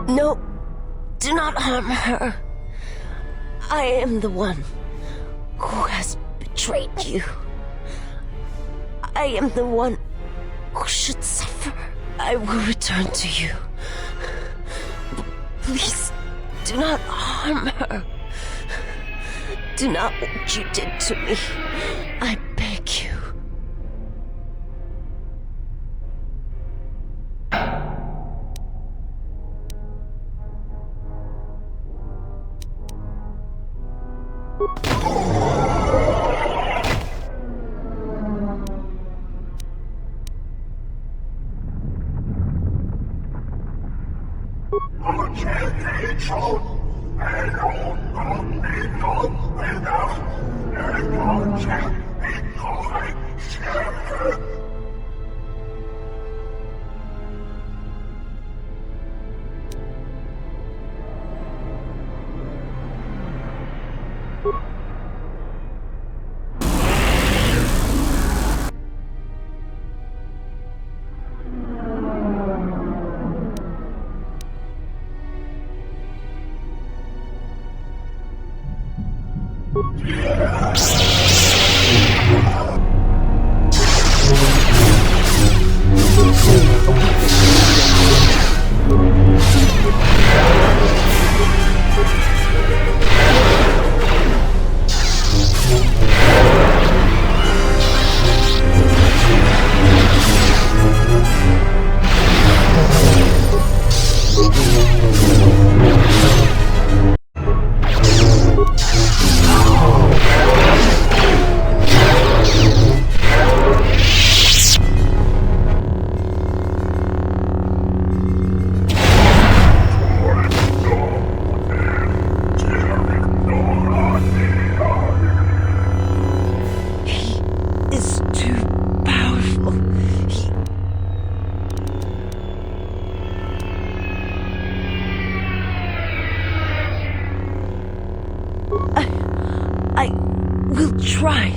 No, do not harm her. I am the one who has betrayed you. I am the one who should suffer. I will return to you. Please, do not harm her. Do not what you did to me. I beg you. I will try.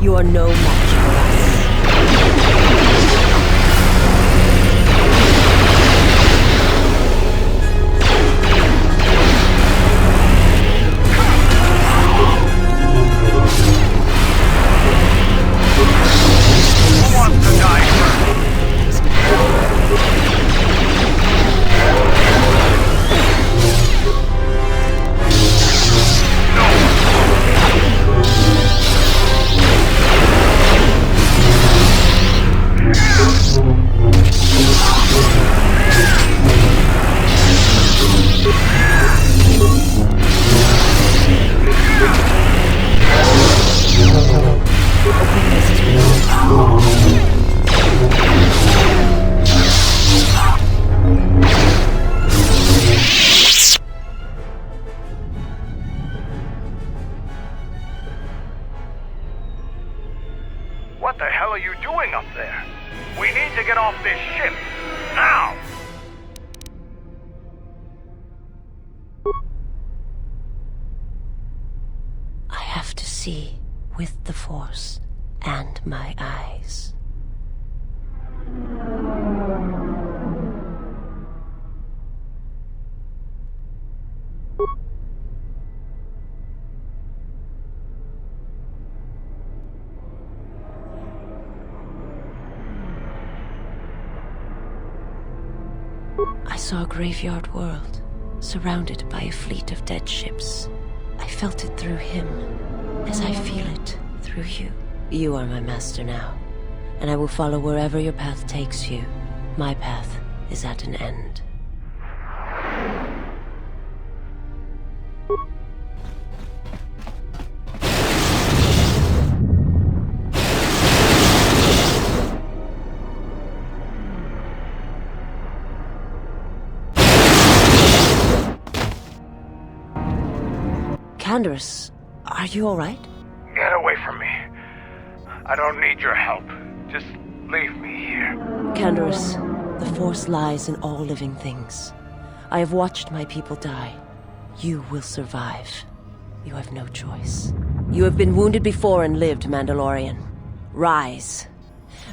You are no match for us. Who wants to die first? What the hell are you doing up there? We need to get off this ship, now! I have to see with the Force and my eyes. I saw a graveyard world, surrounded by a fleet of dead ships. I felt it through him, as I feel it through you. You are my master now, and I will follow wherever your path takes you. My path is at an end. Canderous, are you alright? Get away from me. I don't need your help. Just leave me here. Canderous, the Force lies in all living things. I have watched my people die. You will survive. You have no choice. You have been wounded before and lived, Mandalorian. Rise.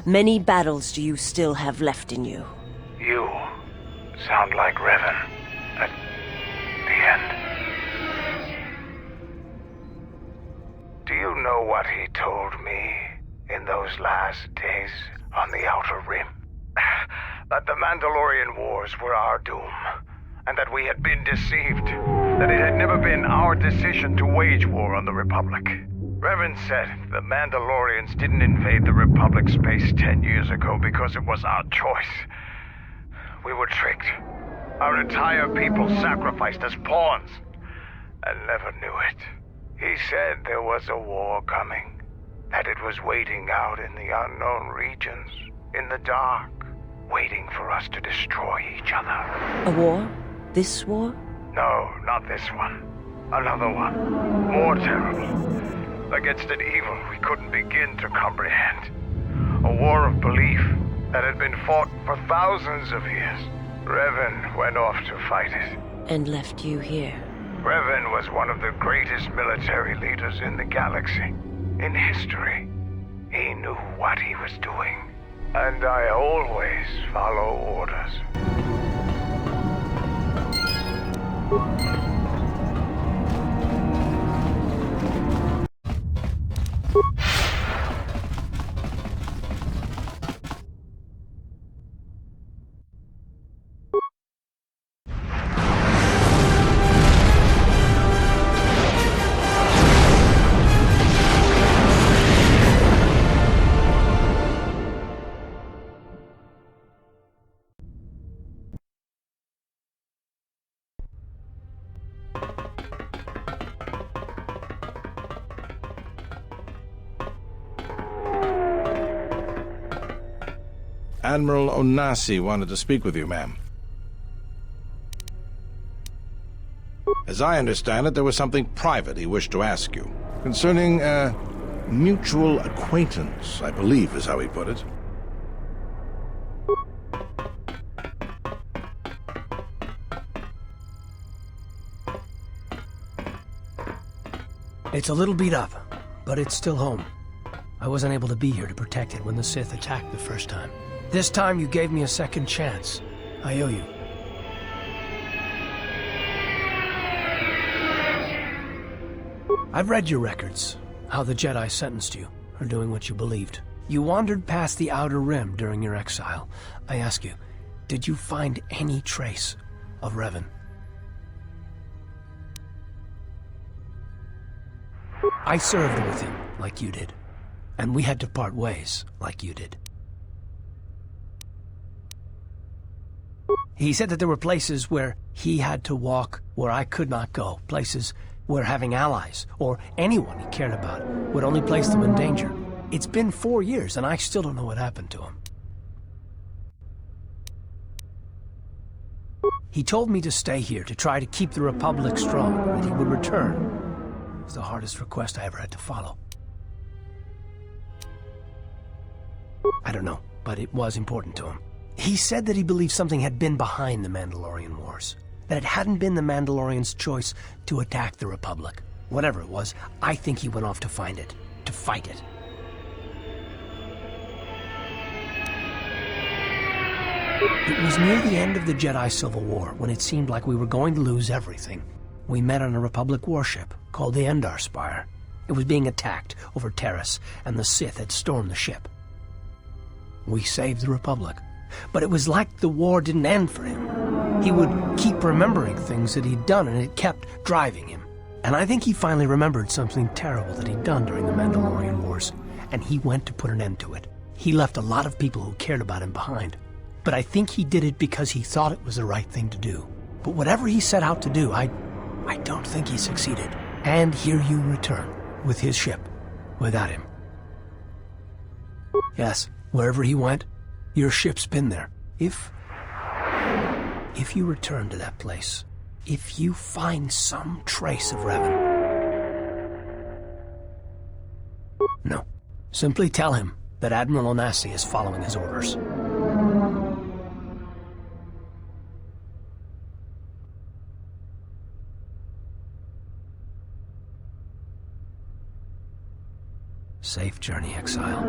Many battles do you still have left in you. You sound like Revan at the end. Do you know what he told me in those last days on the Outer Rim? That the Mandalorian Wars were our doom, and that we had been deceived, that it had never been our decision to wage war on the Republic. Revan said the Mandalorians didn't invade the Republic space 10 years ago because it was our choice. We were tricked. Our entire people sacrificed as pawns, and never knew it. He said there was a war coming, that it was waiting out in the unknown regions, in the dark, waiting for us to destroy each other. A war? This war? No, not this one. Another one. More terrible. Against an evil we couldn't begin to comprehend. A war of belief that had been fought for thousands of years. Revan went off to fight it. And left you here. Revan was one of the greatest military leaders in the galaxy. In history. He knew what he was doing. And I always follow orders. Admiral Onasi wanted to speak with you, ma'am. As I understand it, there was something private he wished to ask you. Concerning a mutual acquaintance, I believe is how he put it. It's a little beat up, but it's still home. I wasn't able to be here to protect it when the Sith attacked the first time. This time you gave me a second chance. I owe you. I've read your records, how the Jedi sentenced you for doing what you believed. You wandered past the Outer Rim during your exile. I ask you, did you find any trace of Revan? I served with him like you did, and we had to part ways like you did. He said that there were places where he had to walk where I could not go, places where having allies, or anyone he cared about, would only place them in danger. It's been 4 years, and I still don't know what happened to him. He told me to stay here, to try to keep the Republic strong, that he would return. It was the hardest request I ever had to follow. I don't know, but it was important to him. He said that he believed something had been behind the Mandalorian Wars, that it hadn't been the Mandalorians' choice to attack the Republic. Whatever it was, I think he went off to find it, to fight it. It was near the end of the Jedi Civil War, when it seemed like we were going to lose everything. We met on a Republic warship called the Endar Spire. It was being attacked over Terrace, and the Sith had stormed the ship. We saved the Republic. But it was like the war didn't end for him. He would keep remembering things that he'd done, and it kept driving him. And I think he finally remembered something terrible that he'd done during the Mandalorian Wars, and he went to put an end to it. He left a lot of people who cared about him behind. But I think he did it because he thought it was the right thing to do. But whatever he set out to do, I don't think he succeeded. And here you return, with his ship, without him. Yes, wherever he went, your ship's been there. If you return to that place, if you find some trace of Revan, Simply tell him that Admiral Onasi is following his orders. Safe journey, Exile.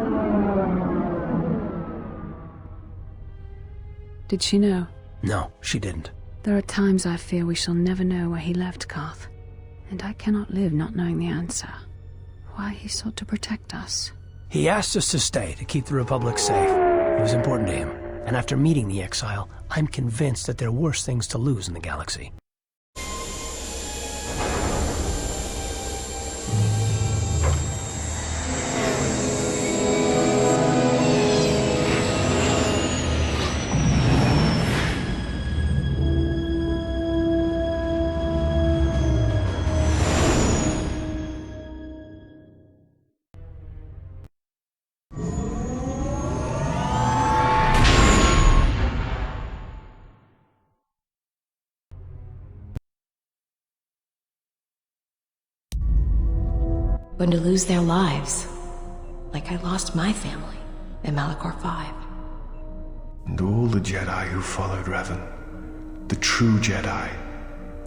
Did she know? No, she didn't. There are times I fear we shall never know where he left Karth, and I cannot live not knowing the answer. Why he sought to protect us. He asked us to stay to keep the Republic safe. It was important to him. And after meeting the Exile, I'm convinced that there are worse things to lose in the galaxy. But to lose their lives, like I lost my family in Malachor 5. And all the Jedi who followed Revan, the true Jedi,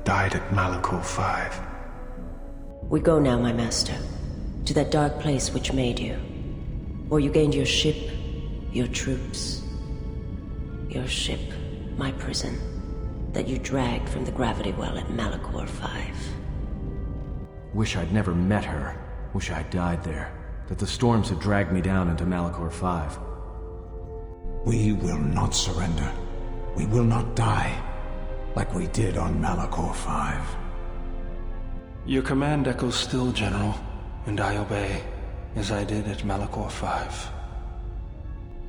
died at Malachor 5. We go now, my master, to that dark place which made you. Or you gained your ship, your troops. Your ship, my prison, that you dragged from the gravity well at Malachor 5. Wish I'd never met her. Wish I'd died there. That the storms had dragged me down into Malachor 5. We will not surrender. We will not die, like we did on Malachor 5. Your command echoes still, General, and I obey, as I did at Malachor 5.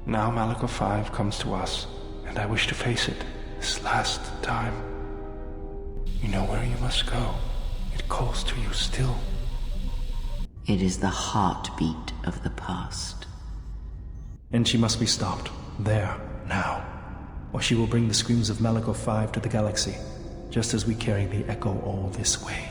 Now Malachor 5 comes to us, and I wish to face it, this last time. You know where you must go. It calls to you still. It is the heartbeat of the past. And she must be stopped, there, now. Or she will bring the screams of Malachor 5 to the galaxy, just as we carry the echo all this way.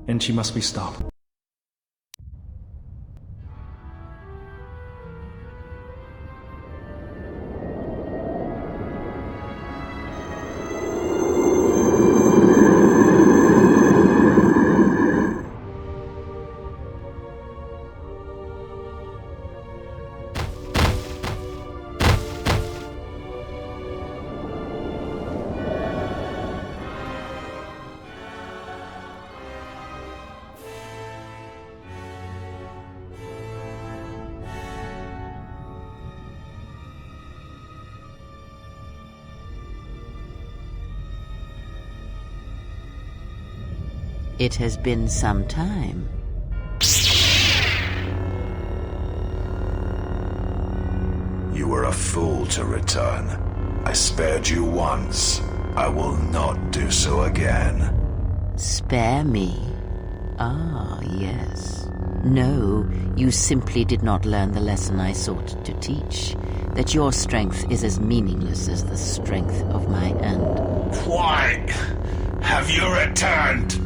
And she must be stopped. It has been some time. You were a fool to return. I spared you once. I will not do so again. Spare me? Ah, yes. No, you simply did not learn the lesson I sought to teach. That your strength is as meaningless as the strength of my hand. Why have you returned?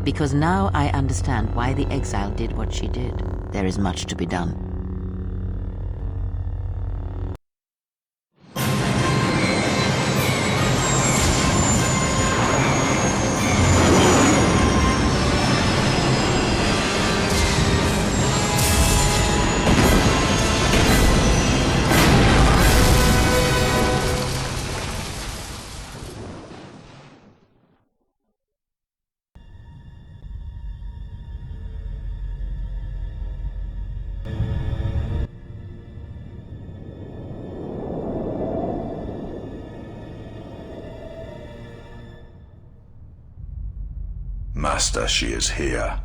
Because now I understand why the Exile did what she did. There is much to be done. Master, she is here.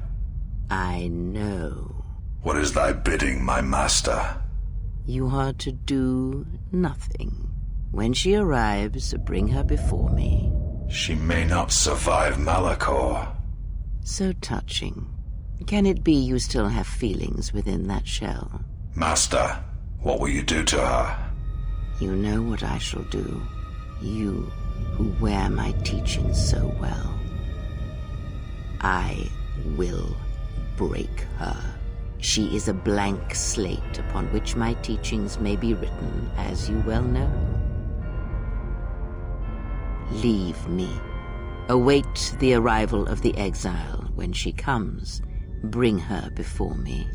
I know. What is thy bidding, my master? You are to do nothing. When she arrives, bring her before me. She may not survive Malachor. So touching. Can it be you still have feelings within that shell? Master, what will you do to her? You know what I shall do. You, who wear my teachings so well. I will break her. She is a blank slate upon which my teachings may be written, as you well know. Leave me. Await the arrival of the Exile. When she comes, bring her before me.